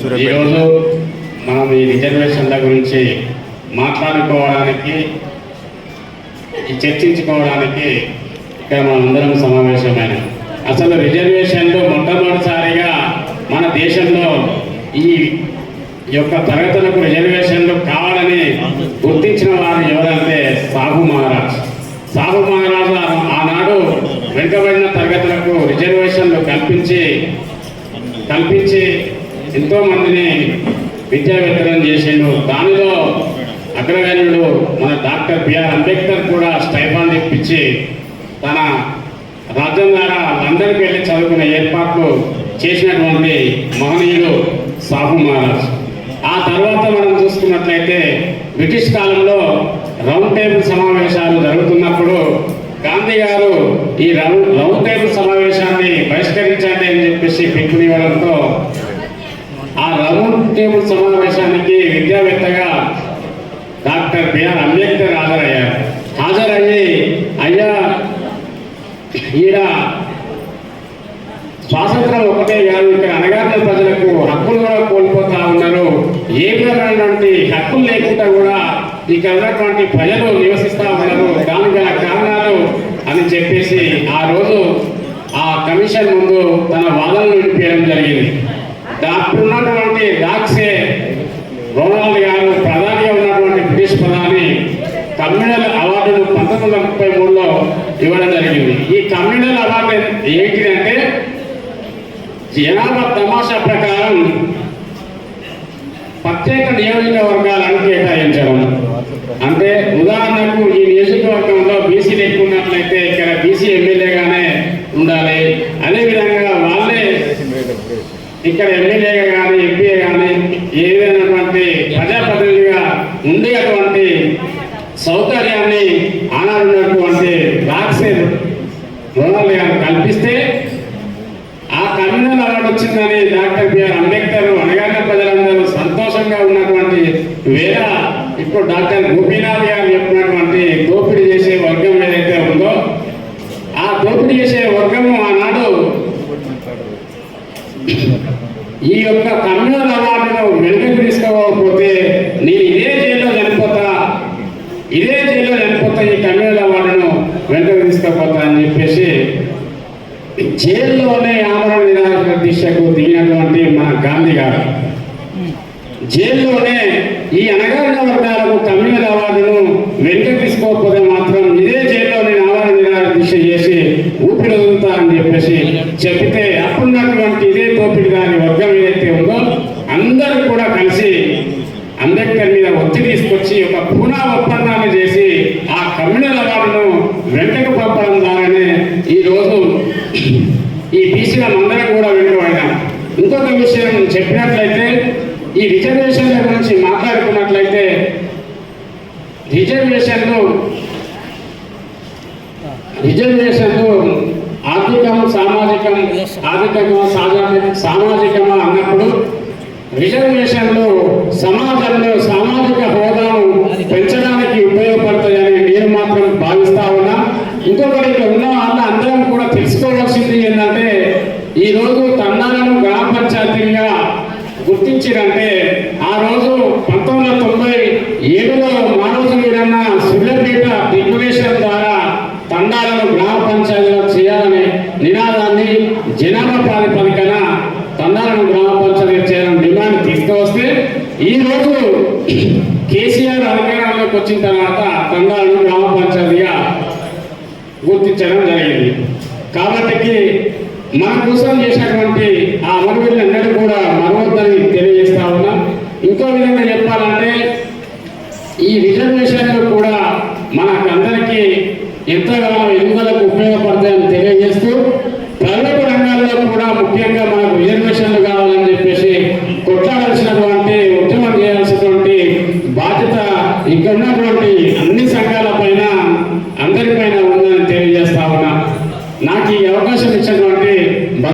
ఈరోజు మనం ఈ రిజర్వేషన్ల గురించి మాట్లాడుకోవడానికి చర్చించుకోవడానికి ఇక్కడ మనం అందరం సమావేశమైన అసలు రిజర్వేషన్లు మొట్టమొదటిసారిగా మన దేశంలో ఈ యొక్క తరగతులకు రిజర్వేషన్లు కావాలని గుర్తించిన వారు ఎవరంటే సాహు మహారాజ్ ఆనాడు వెనుకబడిన తరగతులకు రిజర్వేషన్లు కల్పించి ఎంతో మందిని విద్యావేత్తలను చేసిండు. దానిలో అగ్రగణ్యుడు మన డాక్టర్ బిఆర్ అంబేద్కర్ కూడా స్టైఫాండ్ ఇప్పించి తన రాజ్యం ద్వారా లండన్కి వెళ్ళి చదువుకునే ఏర్పాట్లు చేసినటువంటి మహనీయుడు సాహు మహారాజ్. ఆ తర్వాత మనం చూసుకున్నట్లయితే బ్రిటిష్ కాలంలో రౌండ్ టేబుల్ సమావేశాలు జరుగుతున్నప్పుడు గాంధీ గారు ఈ రౌండ్ టేబుల్ సమావేశాన్ని బహిష్కరించండి అని చెప్పేసి పిలుపునివ్వడంతో ఆ రౌండ్ టేబుల్ సమావేశానికి విద్యావేత్తగా డాక్టర్ బిఆర్ అంబేద్కర్ హాజరయ్యి అయ్యా ఈడ స్వాతంత్రం ఒకటే కాదు, ఇక్కడ అణగారిన ప్రజలకు హక్కులు కూడా కోల్పోతా ఉన్నారు, ఏ విధమైనటువంటి హక్కులు లేకుండా కూడా ఇక్కడ ఉన్నటువంటి ప్రజలు నివసిస్తూ ఉన్నారు, దానికి గల కారణాలు అని చెప్పేసి ఆ రోజు ఆ కమిషన్ ముందు తన వాదనలు వినిపించడం జరిగింది. దాంట్లో ఉన్నటువంటి రాక్సే రోనాల్డ్ గారు ప్రధానిగా ఉన్నటువంటి బ్రిటిష్ ప్రధాని కమ్యూనల్ అవార్డును 1933లో ఇవ్వడం జరిగింది. ఈ కమ్యూనల్ అవార్డు ఏంటిదంటే జనాభా తమాషా ప్రకారం ప్రత్యేక నియోజకవర్గాలను కేటాయించడం. అంటే ఉదాహరణకు ఈ నియోజకవర్గంలో బీసీలు ఎక్కువ ఉన్నట్లయితే ఇక్కడ బీసీ ఎమ్మెల్యేగానే ఉండాలి, అదేవిధంగా వాళ్ళే ఇక్కడ ఎమ్మెల్యేగా కానీ ఎంపీఏ కానీ ఏదైనటువంటి ప్రజాప్రతినిధిగా ఉండేటువంటి సౌకర్యాన్ని ఆనాడున్నటువంటి రాక్సే రోనాల్డ్ గారు కల్పిస్తే ఆ కమ్యూనల్ అవార్డు వచ్చిందని డాక్టర్ బిఆర్ అంబేద్కర్ అణగారిన ప్రజలందరూ సంతోషంగా ఉన్నటువంటి వేళ ఇప్పుడు డాక్టర్ గోపీనాథ్ గారు చెప్పినటువంటి దోపిడీ చేసే వర్గం ఏదైతే ఉందో ఆ దోపిడీ చేసే వర్గము ఆనాడు ఈ యొక్క కమ్యూనల్ అవార్డును వెనుకకు తీసుకోకపోతే నేను ఇదే జైల్లో చనిపోతా ఈ కమ్యూనల్ అవార్డును వెనుకకు తీసుకోపోతా అని చెప్పేసి జైల్లోనే ఆమరణ నిరాహార దీక్షకు దిగినటువంటి మన గాంధీ గారు జైల్లోనే ఈ అణగారిన వర్గాలకు కమ్యూనల్ అవార్డును వెనుక తీసుకోకపోతే మాత్రం ఇదే జైల్లో నేను ఆమరణ నిరాహార దీక్ష చేసి ఊపిరి వదులుతా అని చెప్పేసి చెప్తే అప్పుడున్నటువంటి ఇదే తోపిడిదారి వర్గం ఏదైతే ఉందో అందరూ కూడా కలిసి అంబేద్కర్ మీద ఒత్తిడి తీసుకొచ్చి ఒక పూనా ఒప్పందాన్ని చేసి ఆ కమ్యూనల్ అవార్డును వెంటకు పంపడం ద్వారానే ఈరోజు ఈ బీసీల అందరం కూడా వెనుకబడినాం. ఇంకొక విషయం చెప్పినట్లయితే ఈ రిజర్వేషన్ల గురించి మాట్లాడుకున్నట్లయితే రిజర్వేషన్లు సామాజికమా అన్నప్పుడు రిజర్వేషన్లు సమాజంలో సామాజిక హోదాను పెంచడానికి ఉపయోగపడతాయని నేను మాత్రం భావిస్తా ఉన్నా. ఇంకొకటి ఉన్న వాళ్ళ అందరం కూడా తెలుసుకోవాల్సింది ఏంటంటే ఈరోజు తండాలను గ్రామ పంచాయతీగా గుర్తించారంటే ఆ రోజు 1997లో మానవ వీరన్న సుల్లపేట డిక్లరేషన్ ద్వారా తండాలను గ్రామ పంచాయతీలో చేయాలనే నినాదాన్ని జనాభా ప్రాతిపదికన తండాలను గ్రామ పంచాయతీ చేయాలని డిమాండ్ తీసుకువస్తే ఈరోజు కేసీఆర్ అధికారంలోకి వచ్చిన తర్వాత తండాలను గ్రామ పంచాయతీగా గుర్తించడం జరిగింది. కాబట్టి మన కోసం చేసినటువంటి ఆ అమరవీరులందరూ కూడా మరవద్దని తెలియజేస్తా ఉన్నాం. ఇంకో విధంగా చెప్పాలంటే ఈ రిజర్వేషన్లు కూడా మనకందరికీ ఎంతగానో